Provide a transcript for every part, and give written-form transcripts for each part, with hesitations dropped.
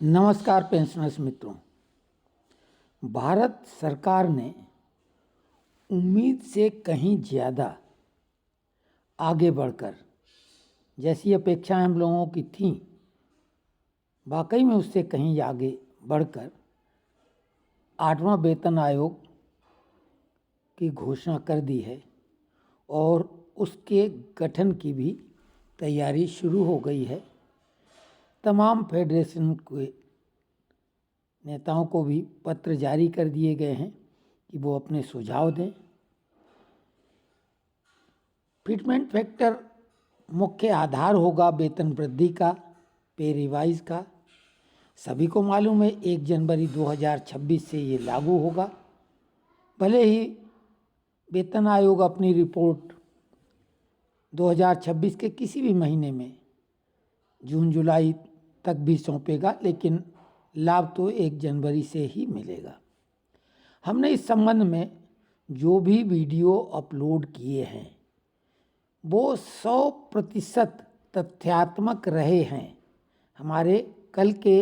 नमस्कार पेंशनर्स मित्रों। भारत सरकार ने उम्मीद से कहीं ज़्यादा आगे बढ़कर जैसी अपेक्षाएं हम लोगों की थीं, वाकई में उससे कहीं आगे बढ़कर 8वां वेतन आयोग की घोषणा कर दी है और उसके गठन की भी तैयारी शुरू हो गई है। तमाम फेडरेशन के नेताओं को भी पत्र जारी कर दिए गए हैं कि वो अपने सुझाव दें। फिटमेंट फैक्टर मुख्य आधार होगा वेतन वृद्धि का, पे रिवाइज का। सभी को मालूम है 1 जनवरी 2026 से ये लागू होगा। भले ही वेतन आयोग अपनी रिपोर्ट 2026 के किसी भी महीने में जून जुलाई तक भी सौंपेगा, लेकिन लाभ तो 1 जनवरी से ही मिलेगा। हमने इस संबंध में जो भी वीडियो अपलोड किए हैं वो 100% तथ्यात्मक रहे हैं। हमारे कल के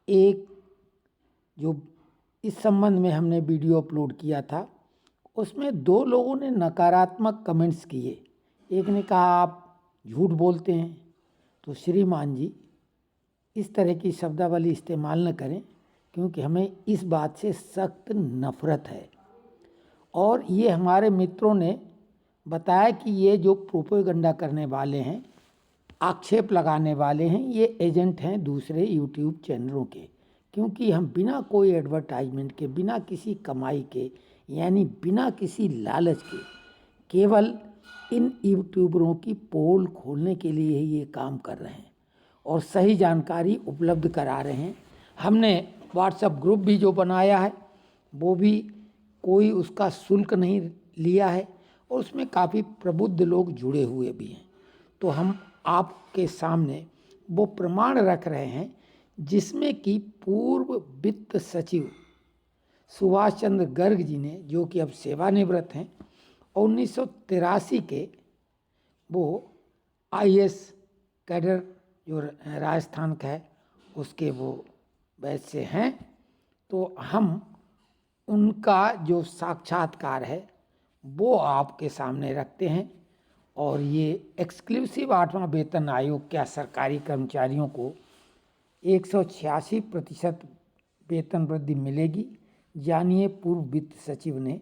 एक जो इस संबंध में हमने वीडियो अपलोड किया था उसमें 2 लोगों ने नकारात्मक कमेंट्स किए। एक ने कहा आप झूठ बोलते हैं। तो श्रीमान जी, इस तरह की शब्दावली इस्तेमाल न करें, क्योंकि हमें इस बात से सख्त नफरत है। और ये हमारे मित्रों ने बताया कि ये जो प्रोपेगेंडा करने वाले हैं, आक्षेप लगाने वाले हैं, ये एजेंट हैं दूसरे यूट्यूब चैनलों के। क्योंकि हम बिना कोई एडवर्टाइजमेंट के, बिना किसी कमाई के, यानी बिना किसी लालच के, केवल इन यूट्यूबरों की पोल खोलने के लिए ही ये काम कर रहे हैं और सही जानकारी उपलब्ध करा रहे हैं। हमने व्हाट्सएप ग्रुप भी जो बनाया है वो भी कोई उसका शुल्क नहीं लिया है और उसमें काफ़ी प्रबुद्ध लोग जुड़े हुए भी हैं। तो हम आपके सामने वो प्रमाण रख रहे हैं जिसमें कि पूर्व वित्त सचिव सुभाष चंद्र गर्ग जी ने, जो कि अब सेवानिवृत्त हैं, 1983 के वो आईएएस कैडर जो राजस्थान का है उसके वो बैच से हैं। तो हम उनका जो साक्षात्कार है वो आपके सामने रखते हैं। और ये एक्सक्लूसिव 8वां वेतन आयोग क्या सरकारी कर्मचारियों को 186% वेतन वृद्धि मिलेगी। जानिए पूर्व वित्त सचिव ने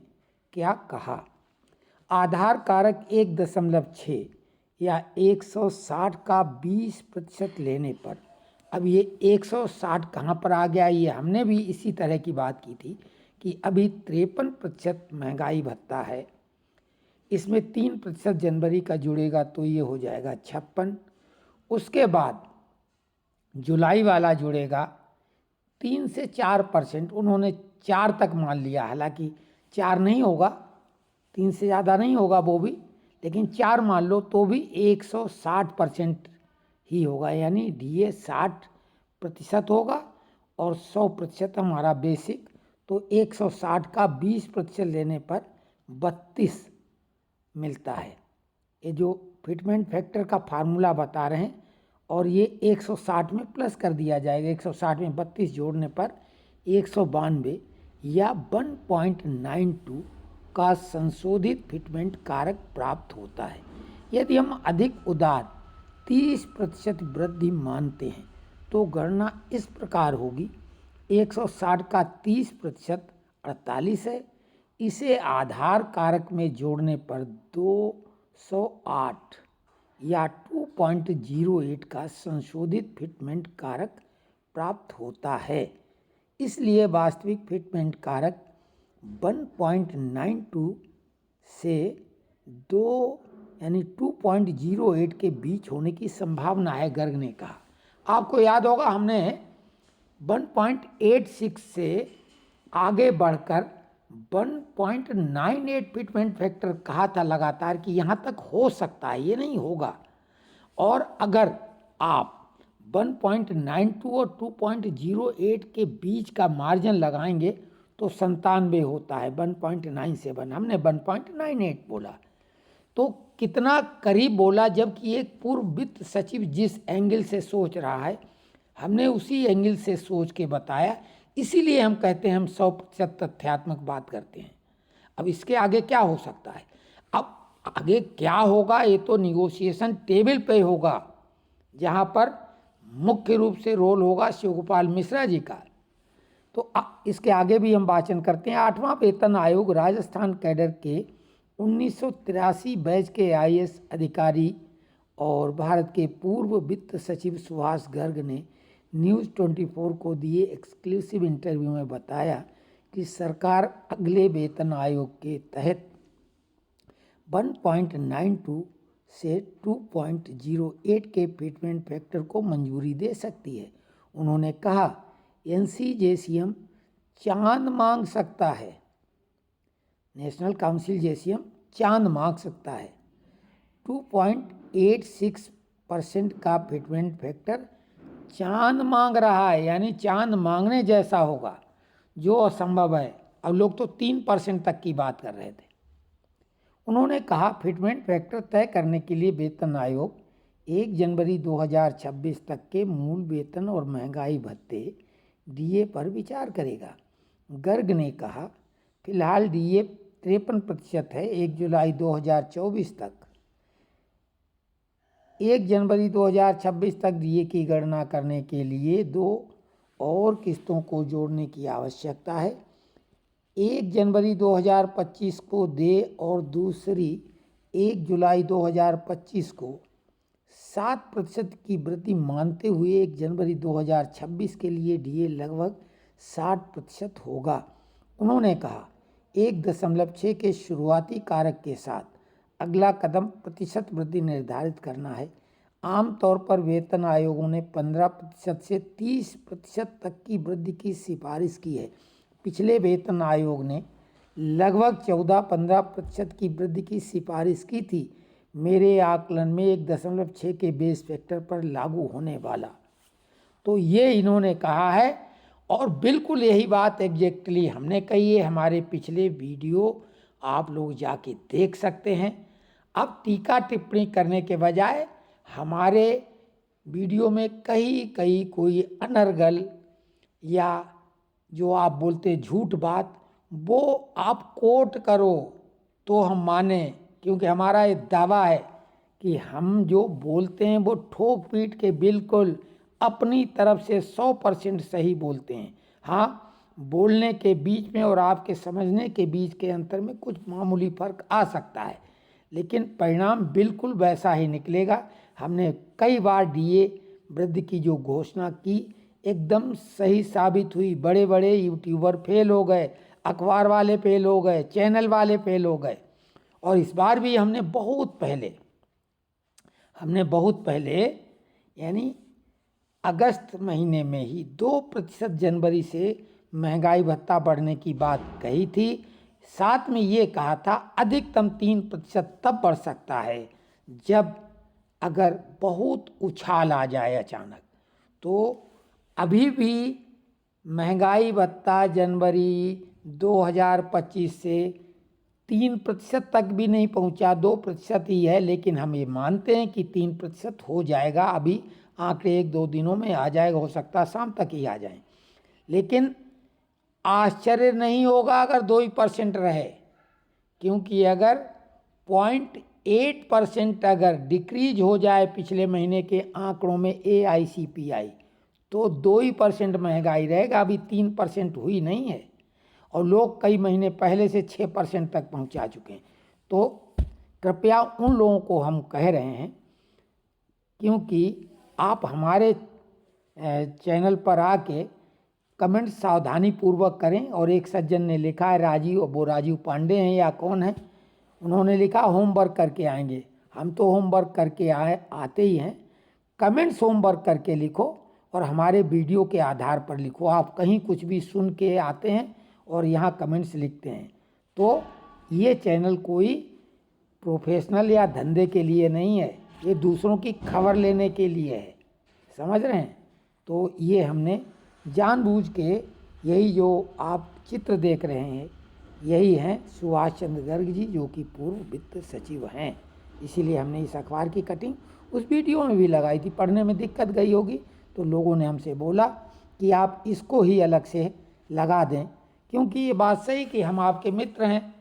क्या कहा। आधार कारक 1.6 या 160 का 20% लेने पर, अब ये 160 कहाँ पर आ गया, ये हमने भी इसी तरह की बात की थी कि अभी 53% महंगाई भत्ता है, इसमें 3% जनवरी का जुड़ेगा तो ये हो जाएगा 56। उसके बाद जुलाई वाला जुड़ेगा 3 से 4%। उन्होंने 4 तक मान लिया, हालांकि 4 नहीं होगा, 3 से ज़्यादा नहीं होगा वो भी, लेकिन 4 मान लो तो भी 160% ही होगा, यानी डीए 60% होगा और 100% हमारा बेसिक। तो 160 का 20% लेने पर 32 मिलता है। ये जो फिटमेंट फैक्टर का फार्मूला बता रहे हैं, और ये 160 में प्लस कर दिया जाएगा। 160 में 32 जोड़ने पर 192 या 1.92 का संशोधित फिटमेंट कारक प्राप्त होता है। यदि हम अधिक उदार 30% वृद्धि मानते हैं तो गणना इस प्रकार होगी। 160 का 30% 48 है। इसे आधार कारक में जोड़ने पर 208 या 2.08 का संशोधित फिटमेंट कारक प्राप्त होता है। इसलिए वास्तविक फिटमेंट कारक 1.92 से 2 यानी 2.08 के बीच होने की संभावना है, गर्ग ने कहा। आपको याद होगा हमने 1.86 से आगे बढ़कर 1.98 फिटमेंट फैक्टर कहा था लगातार कि यहाँ तक हो सकता है, ये नहीं होगा। और अगर आप 1.92 और 2.08 के बीच का मार्जिन लगाएंगे तो 97 होता है। 1.97, हमने 1.98 बोला तो कितना करीब बोला, जबकि एक पूर्व वित्त सचिव जिस एंगल से सोच रहा है हमने उसी एंगल से सोच के बताया, इसीलिए हम कहते हैं हम 100% तथ्यात्मक बात करते हैं। अब इसके आगे क्या हो सकता है? अब आगे क्या होगा ये तो निगोशिएशन टेबल पे होगा, जहाँ पर मुख्य रूप से रोल होगा शिवगोपाल मिश्रा जी का। तो इसके आगे भी हम वाचन करते हैं। 8वां वेतन आयोग राजस्थान कैडर के 1983 बैच के आईएएस अधिकारी और भारत के पूर्व वित्त सचिव सुभाष गर्ग ने न्यूज़ 24 को दिए एक्सक्लूसिव इंटरव्यू में बताया कि सरकार अगले वेतन आयोग के तहत 1.92 से 2.08 के फिटमेंट फैक्टर को मंजूरी दे सकती है। उन्होंने कहा, एनसीजेसीएम चांद मांग सकता है, नेशनल काउंसिल जेसीएम चांद मांग सकता है। 2.86% का फिटमेंट फैक्टर चांद मांग रहा है, यानी चांद मांगने जैसा होगा, जो असंभव है। अब लोग तो 3% तक की बात कर रहे थे। उन्होंने कहा, फिटमेंट फैक्टर तय करने के लिए वेतन आयोग 1 जनवरी 2026 तक के मूल वेतन और महंगाई भत्ते डीए पर विचार करेगा। गर्ग ने कहा, फिलहाल डीए 53% है। 1 जुलाई 2024 तक 1 जनवरी 2026 तक डीए की गणना करने के लिए 2 और किस्तों को जोड़ने की आवश्यकता है। 1 जनवरी 2025 को दे और दूसरी 1 जुलाई 2025 को 7% की वृद्धि मानते हुए 1 जनवरी 2026 के लिए डीए लगभग 60% होगा। उन्होंने कहा, 1.6 के शुरुआती कारक के साथ अगला कदम प्रतिशत वृद्धि निर्धारित करना है। आमतौर पर वेतन आयोगों ने 15% से 30% तक की वृद्धि की सिफारिश की है। पिछले वेतन आयोग ने लगभग 14-15% की वृद्धि की सिफारिश की थी, मेरे आकलन में 1.6 के बेस फैक्टर पर लागू होने वाला। तो ये इन्होंने कहा है, और बिल्कुल यही बात एग्जैक्टली हमने कही है। हमारे पिछले वीडियो आप लोग जाके देख सकते हैं। अब टीका टिप्पणी करने के बजाय हमारे वीडियो में कहीं कोई अनर्गल या जो आप बोलते झूठ बात, वो आप कोट करो तो हम माने, क्योंकि हमारा ये दावा है कि हम जो बोलते हैं वो ठोक पीट के बिल्कुल अपनी तरफ से 100% सही बोलते हैं। हाँ, बोलने के बीच में और आपके समझने के बीच के अंतर में कुछ मामूली फर्क आ सकता है, लेकिन परिणाम बिल्कुल वैसा ही निकलेगा। हमने कई बार डीए वृद्धि की जो घोषणा की एकदम सही साबित हुई। बड़े बड़े यूट्यूबर फेल हो गए, अखबार वाले फेल हो गए, चैनल वाले फेल हो गए। और इस बार भी हमने बहुत पहले यानी अगस्त महीने में ही 2% जनवरी से महंगाई भत्ता बढ़ने की बात कही थी। साथ में ये कहा था अधिकतम 3% तब बढ़ सकता है जब अगर बहुत उछाल आ जाए अचानक। तो अभी भी महंगाई भत्ता जनवरी 2025 से 3% तक भी नहीं पहुंचा, 2% ही है, लेकिन हम ये मानते हैं कि 3% हो जाएगा। अभी आंकड़े 1-2 दिनों में आ जाएगा, हो सकता है शाम तक ही आ जाए। लेकिन आश्चर्य नहीं होगा अगर 2% रहे, क्योंकि अगर 0.8% अगर डिक्रीज हो जाए पिछले महीने के आंकड़ों में AICPI, तो 2% महंगाई रहेगा। अभी 3% हुई नहीं है, और लोग कई महीने पहले से 6% तक पहुंचा चुके हैं। तो कृपया उन लोगों को हम कह रहे हैं, क्योंकि आप हमारे चैनल पर आके कमेंट सावधानी पूर्वक करें। और एक सज्जन ने लिखा है, राजीव पांडे हैं या कौन है, उन्होंने लिखा होमवर्क करके आएंगे। हम तो होमवर्क करके आते ही हैं। कमेंट्स होमवर्क करके लिखो और हमारे वीडियो के आधार पर लिखो। आप कहीं कुछ भी सुन के आते हैं और यहाँ कमेंट्स लिखते हैं, तो ये चैनल कोई प्रोफेशनल या धंधे के लिए नहीं है, ये दूसरों की खबर लेने के लिए है। समझ रहे हैं? तो ये हमने जानबूझ के, यही जो आप चित्र देख रहे हैं, यही हैं सुभाष चंद्र गर्ग जी, जो कि पूर्व वित्त सचिव हैं। इसीलिए हमने इस अखबार की कटिंग उस वीडियो में भी लगाई थी। पढ़ने में दिक्कत गई होगी तो लोगों ने हमसे बोला कि आप इसको ही अलग से लगा दें, क्योंकि ये बात सही कि हम आपके मित्र हैं,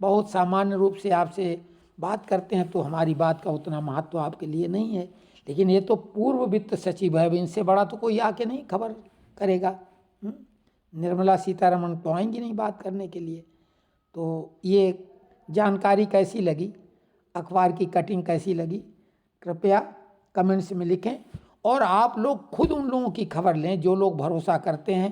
बहुत सामान्य रूप से आपसे बात करते हैं, तो हमारी बात का उतना महत्व आपके लिए नहीं है। लेकिन ये तो पूर्व वित्त सचिव है, अब इनसे बड़ा तो कोई आके नहीं खबर करेगा। निर्मला सीतारमण तो आएंगी नहीं बात करने के लिए। तो ये जानकारी कैसी लगी, अखबार की कटिंग कैसी लगी, कृपया कमेंट्स में लिखें। और आप लोग खुद उन लोगों की खबर लें जो लोग भरोसा करते हैं,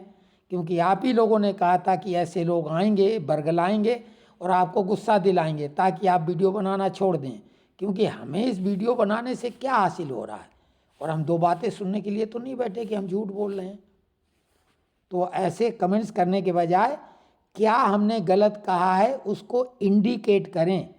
क्योंकि आप ही लोगों ने कहा था कि ऐसे लोग आएंगे, बरगलाएंगे और आपको गुस्सा दिलाएंगे ताकि आप वीडियो बनाना छोड़ दें। क्योंकि हमें इस वीडियो बनाने से क्या हासिल हो रहा है, और हम दो बातें सुनने के लिए तो नहीं बैठे कि हम झूठ बोल रहे हैं। तो ऐसे कमेंट्स करने के बजाय क्या हमने गलत कहा है उसको इंडिकेट करें।